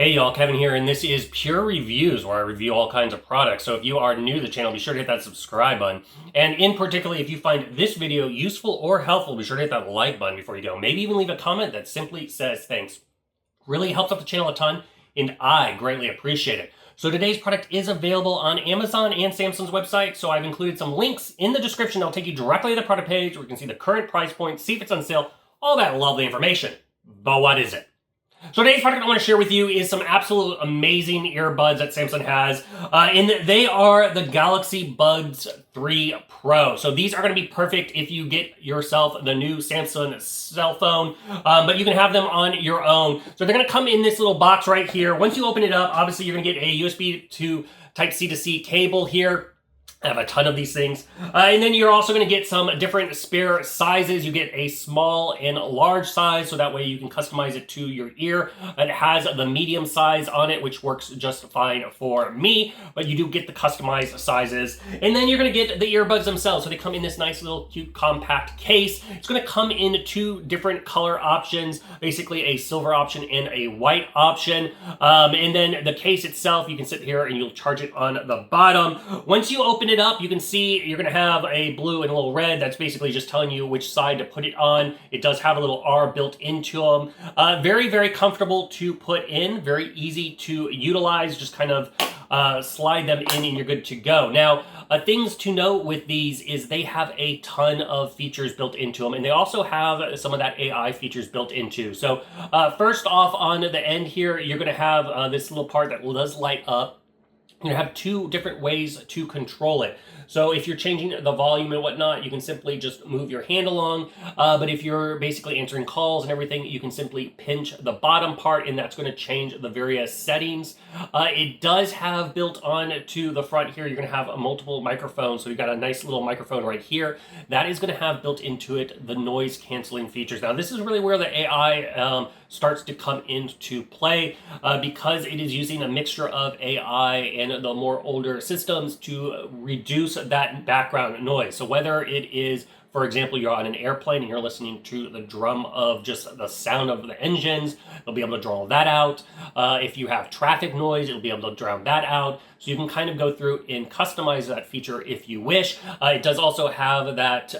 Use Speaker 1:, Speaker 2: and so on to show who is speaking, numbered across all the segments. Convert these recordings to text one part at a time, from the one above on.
Speaker 1: Hey y'all, Kevin here, and this is Pure Reviews, where I review all kinds of products. So if you are new to the channel, be sure to hit that subscribe button. And in particular, if you find this video useful or helpful, be sure to hit that like button before you go. Maybe even leave a comment that simply says thanks. Really helps out the channel a ton, and I greatly appreciate it. So today's product is available on Amazon and Samsung's website, so I've included some links in the description that'll take you directly to the product page where you can see the current price point, see if it's on sale, all that lovely information. But what is it? So today's product I want to share with you is some absolute amazing earbuds that Samsung has, and they are the Galaxy Buds 3 Pro. So these are going to be perfect if you get yourself the new Samsung cell phone, but you can have them on your own. So they're going to come in this little box right here. Once you open it up, obviously you're going to get a USB to Type-C to C cable here. I have a ton of these things. And then you're also going to get some different spare sizes. You get a small and large size, so that way you can customize it to your ear. It has the medium size on it, which works just fine for me, but you do get the customized sizes. And then you're going to get the earbuds themselves. So they come in this nice little cute compact case. It's going to come in two different color options, basically a silver option and a white option. And then the case itself, you can sit here and you'll charge it on the bottom. Once you open it up, you can see you're going to have a blue and a little red. That's basically just telling you which side to put it on. It does have a little R built into them. Very, very comfortable to put in. Very easy to utilize. Just kind of slide them in and you're good to go. Now, things to note with these is they have a ton of features built into them, and they also have some of that AI features built into. So first off, on the end here, you're going to have this little part that does light up. You have two different ways to control it. So if you're changing the volume and whatnot, you can simply just move your hand along. But if you're basically answering calls and everything, you can simply pinch the bottom part, and that's going to change the various settings. It does have built on to the front here, you're going to have a multiple microphones. So you've got a nice little microphone right here. That is going to have built into it the noise canceling features. Now, this is really where the AI starts to come into play because it is using a mixture of AI and the more older systems to reduce that background noise. So whether it is, for example, you're on an airplane and you're listening to the drum of just the sound of the engines, it'll be able to draw that out. If you have traffic noise, it'll be able to drown that out. So you can kind of go through and customize that feature if you wish. It does also have that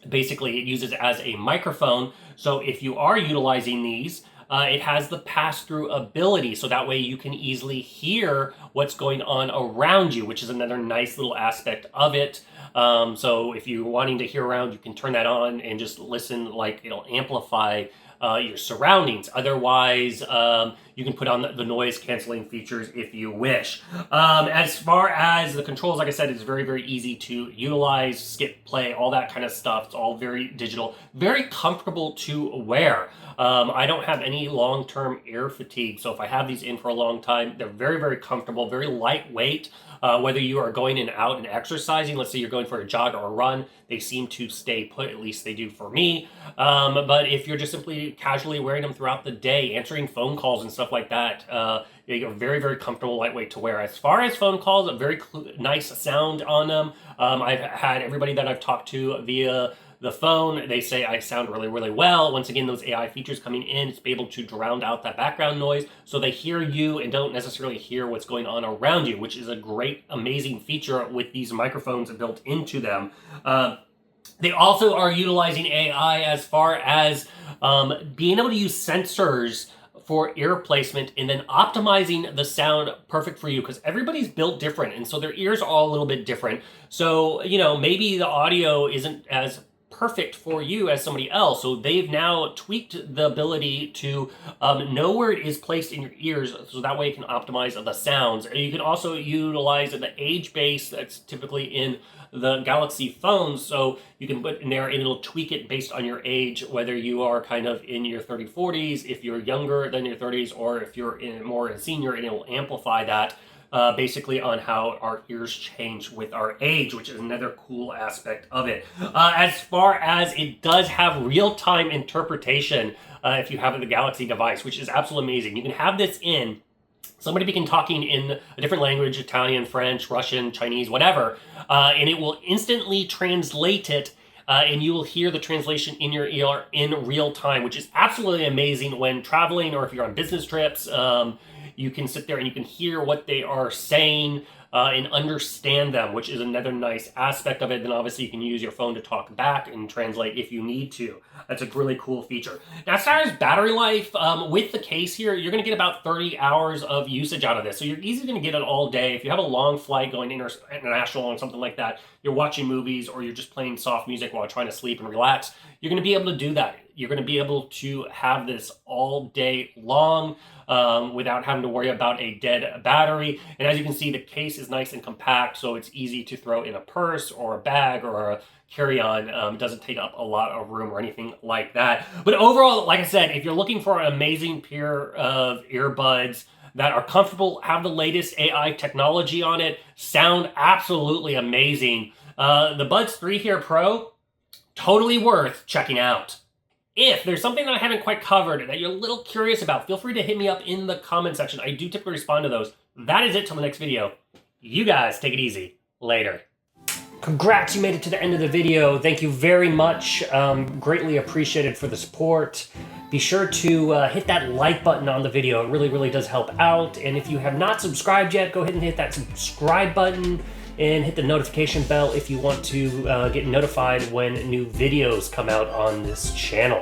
Speaker 1: basically it uses as a microphone. So if you are utilizing these, it has the pass-through ability, so that way you can easily hear what's going on around you, which is another nice little aspect of it. So if you're wanting to hear around, you can turn that on and just listen, like it'll amplify your surroundings. Otherwise, you can put on the noise canceling features if you wish. As far as the controls, like I said, it's very, very easy to utilize, skip, play, all that kind of stuff. It's all very digital, very comfortable to wear. I don't have any long-term ear fatigue, so if I have these in for a long time, they're very, very comfortable, very lightweight. Whether you are going in and out and exercising, let's say you're going for a jog or a run, they seem to stay put, at least they do for me. But if you're just simply casually wearing them throughout the day, answering phone calls and stuff like that, they're very, very comfortable, lightweight to wear. As far as phone calls, a very nice sound on them. I've had everybody that I've talked to via the phone, they say I sound really, really well. Once again, those AI features coming in, it's able to drown out that background noise, so they hear you and don't necessarily hear what's going on around you, which is a great, amazing feature with these microphones built into them. They also are utilizing AI as far as being able to use sensors for ear placement and then optimizing the sound perfect for you, because everybody's built different, and so their ears are all a little bit different. So, you know, maybe the audio isn't as perfect for you as somebody else. So they've now tweaked the ability to know where it is placed in your ears, so that way you can optimize the sounds. And you can also utilize the age base that's typically in the Galaxy phones, so you can put in there and it'll tweak it based on your age, whether you are kind of in your 30s, 40s, if you're younger than your 30s, or if you're more senior, and it will amplify that basically on how our ears change with our age, which is another cool aspect of it. As far as it does have real-time interpretation if you have the Galaxy device, which is absolutely amazing. You can have this in, somebody begin talking in a different language, Italian, French, Russian, Chinese, whatever, and it will instantly translate it and you will hear the translation in your ear in real time, which is absolutely amazing when traveling or if you're on business trips. You can sit there and you can hear what they are saying and understand them, which is another nice aspect of it. Then obviously you can use your phone to talk back and translate if you need to. That's a really cool feature. Now, as far as battery life, with the case here, you're going to get about 30 hours of usage out of this. So you're easily going to get it all day. If you have a long flight going international or something like that, you're watching movies or you're just playing soft music while trying to sleep and relax, you're going to be able to do that. You're going to be able to have this all day long without having to worry about a dead battery. And as you can see, the case is nice and compact, so it's easy to throw in a purse or a bag or a carry-on. It doesn't take up a lot of room or anything like that. But overall, like I said, if you're looking for an amazing pair of earbuds that are comfortable, have the latest AI technology on it, sound absolutely amazing, the Buds 3 here Pro, totally worth checking out. If there's something that I haven't quite covered that you're a little curious about, feel free to hit me up in the comment section. I do typically respond to those. That is it till the next video. You guys take it easy. Later. Congrats, you made it to the end of the video. Thank you very much. Greatly appreciated for the support. Be sure to hit that like button on the video. It really, really does help out. And if you have not subscribed yet, go ahead and hit that subscribe button and hit the notification bell if you want to get notified when new videos come out on this channel.